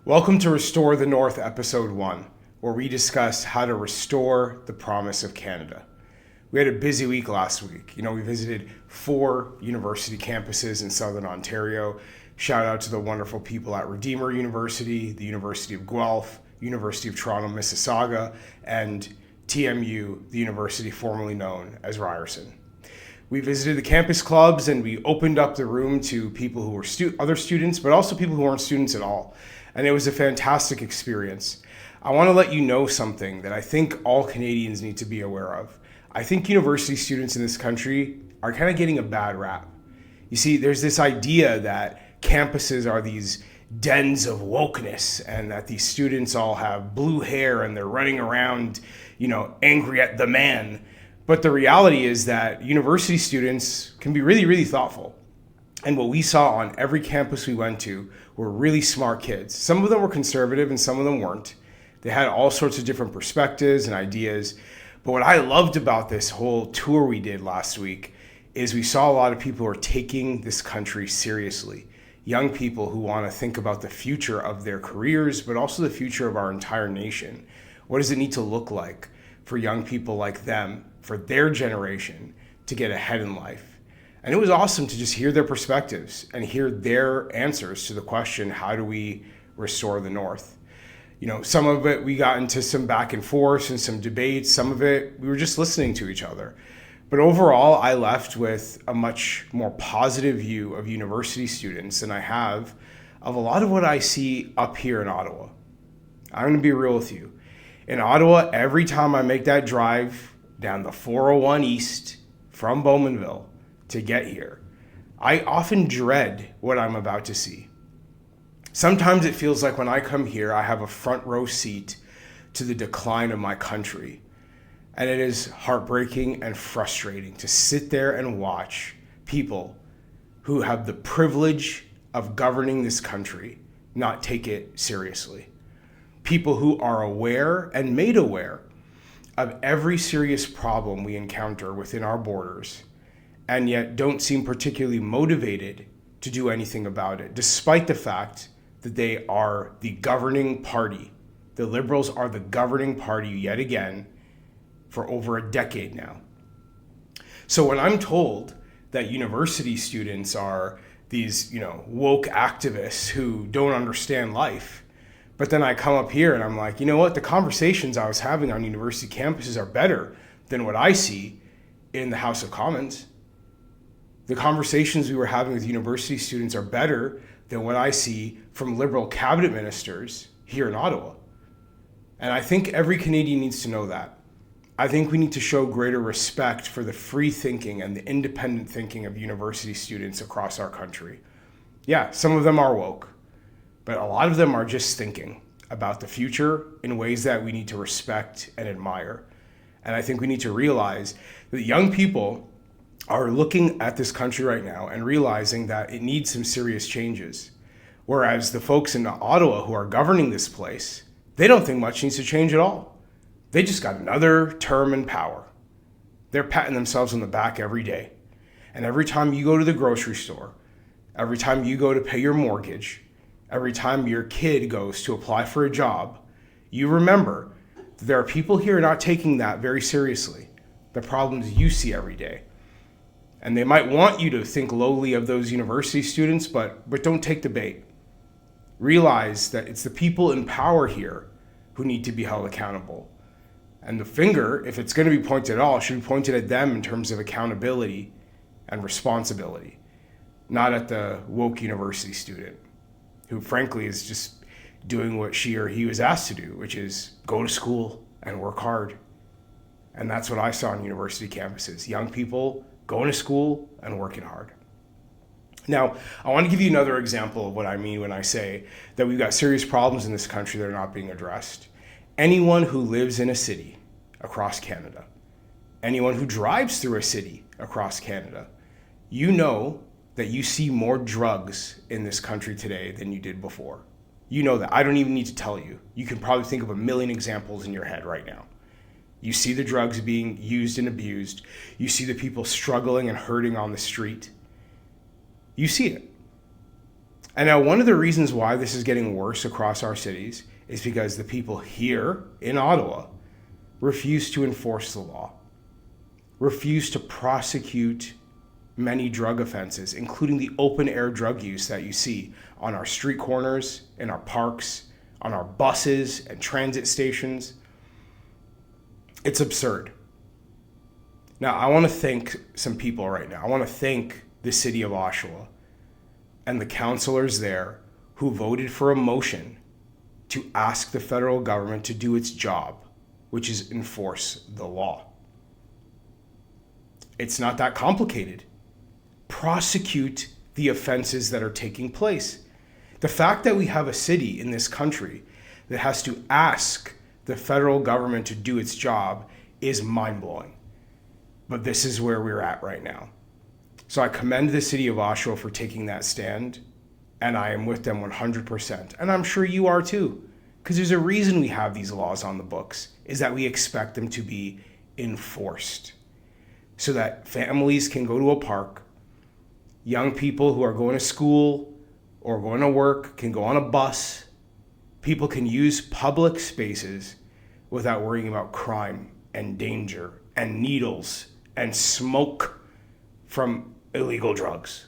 Welcome to Restore the North, Episode 1, where we discuss how to restore the promise of Canada. We had a busy week last week. We visited 4 university campuses in Southern Ontario. Shout out to the wonderful people at Redeemer University, the University of Guelph, University of Toronto, Mississauga, and TMU, the university formerly known as Ryerson. We visited the campus clubs and we opened up the room to people who were other students, but also people who weren't students at all. And it was a fantastic experience. I want to let you know something that I think all Canadians need to be aware of. I think university students in this country are kind of getting a bad rap. You see, there's this idea that campuses are these dens of wokeness and that these students all have blue hair and they're running around, angry at the man. But the reality is that university students can be really, really thoughtful. And what we saw on every campus we went to were really smart kids. Some of them were conservative and some of them weren't. They had all sorts of different perspectives and ideas. But what I loved about this whole tour we did last week is we saw a lot of people who are taking this country seriously. Young people who want to think about the future of their careers, but also the future of our entire nation. What does it need to look like for young people like them, for their generation, to get ahead in life? And it was awesome to just hear their perspectives and hear their answers to the question, how do we restore the North? Some of it we got into some back and forth and some debates. Some of it we were just listening to each other. But overall, I left with a much more positive view of university students than I have of a lot of what I see up here in Ottawa. I'm going to be real with you. In Ottawa, every time I make that drive down the 401 East from Bowmanville to get here, I often dread what I'm about to see. Sometimes it feels like when I come here, I have a front row seat to the decline of my country. And it is heartbreaking and frustrating to sit there and watch people who have the privilege of governing this country not take it seriously. People who are aware and made aware of every serious problem we encounter within our borders, and yet don't seem particularly motivated to do anything about it, despite the fact that they are the governing party. The Liberals are the governing party yet again for over a decade now. So when I'm told that university students are these, woke activists who don't understand life, but then I come up here and I'm like, the conversations I was having on university campuses are better than what I see in the House of Commons. The conversations we were having with university students are better than what I see from Liberal cabinet ministers here in Ottawa. And I think every Canadian needs to know that. I think we need to show greater respect for the free thinking and the independent thinking of university students across our country. Yeah, some of them are woke, but a lot of them are just thinking about the future in ways that we need to respect and admire. And I think we need to realize that young people are looking at this country right now and realizing that it needs some serious changes. Whereas the folks in Ottawa who are governing this place, they don't think much needs to change at all. They just got another term in power. They're patting themselves on the back every day. And every time you go to the grocery store, every time you go to pay your mortgage, every time your kid goes to apply for a job, you remember that there are people here not taking that very seriously, the problems you see every day. And they might want you to think lowly of those university students, but don't take the bait. Realize that it's the people in power here who need to be held accountable. And the finger, if it's going to be pointed at all, should be pointed at them in terms of accountability and responsibility, not at the woke university student who frankly is just doing what she or he was asked to do, which is go to school and work hard. And that's what I saw on university campuses. Young people going to school and working hard. Now, I want to give you another example of what I mean when I say that we've got serious problems in this country that are not being addressed. Anyone who lives in a city across Canada, anyone who drives through a city across Canada, you know that you see more drugs in this country today than you did before. You know that. I don't even need to tell you. You can probably think of a million examples in your head right now. You see the drugs being used and abused. You see the people struggling and hurting on the street. You see it. And now one of the reasons why this is getting worse across our cities is because the people here in Ottawa refuse to enforce the law, refuse to prosecute many drug offenses, including the open air drug use that you see on our street corners, in our parks, on our buses and transit stations. It's absurd. Now, I want to thank some people right now. I want to thank the city of Oshawa and the councillors there who voted for a motion to ask the federal government to do its job, which is enforce the law. It's not that complicated. Prosecute the offenses that are taking place. The fact that we have a city in this country that has to ask the federal government to do its job is mind-blowing. But this is where we're at right now. So I commend the city of Oshawa for taking that stand, and I am with them 100%. And I'm sure you are too, because there's a reason we have these laws on the books, is that we expect them to be enforced so that families can go to a park, young people who are going to school or going to work can go on a bus, people can use public spaces without worrying about crime and danger and needles and smoke from illegal drugs.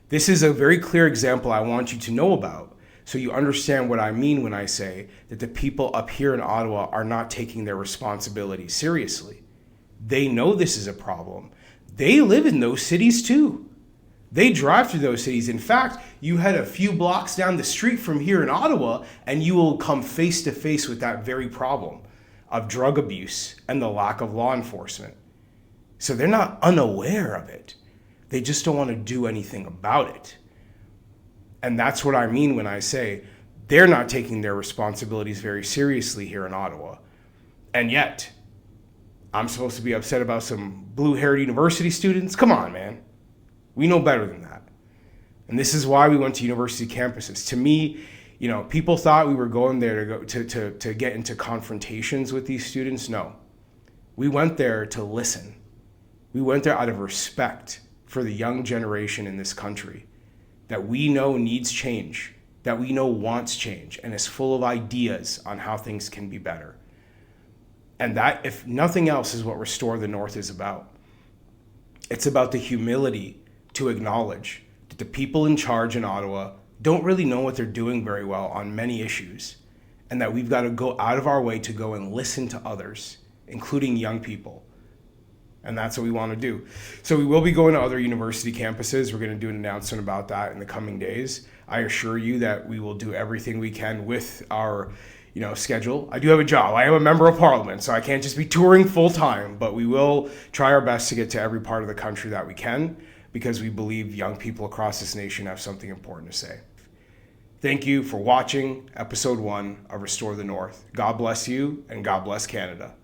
This is a very clear example I want you to know about, so you understand what I mean when I say that the people up here in Ottawa are not taking their responsibility seriously. They know this is a problem. They live in those cities too. They drive through those cities. In fact, you head a few blocks down the street from here in Ottawa and you will come face to face with that very problem of drug abuse and the lack of law enforcement. So they're not unaware of it. They just don't want to do anything about it. And that's what I mean when I say they're not taking their responsibilities very seriously here in Ottawa. And yet, I'm supposed to be upset about some blue-haired university students? Come on, man. We know better than that. And this is why we went to university campuses. To me, people thought we were going there to get into confrontations with these students. No. We went there to listen. We went there out of respect for the young generation in this country that we know needs change, that we know wants change, and is full of ideas on how things can be better. And that, if nothing else, is what Restore the North is about. It's about the humility to acknowledge that the people in charge in Ottawa don't really know what they're doing very well on many issues, and that we've got to go out of our way to go and listen to others, including young people. And that's what we want to do. So we will be going to other university campuses. We're going to do an announcement about that in the coming days. I assure you that we will do everything we can with our schedule. I do have a job. I am a member of parliament, so I can't just be touring full time, but we will try our best to get to every part of the country that we can, because we believe young people across this nation have something important to say. Thank you for watching episode 1 of Restore the North. God bless you, and God bless Canada.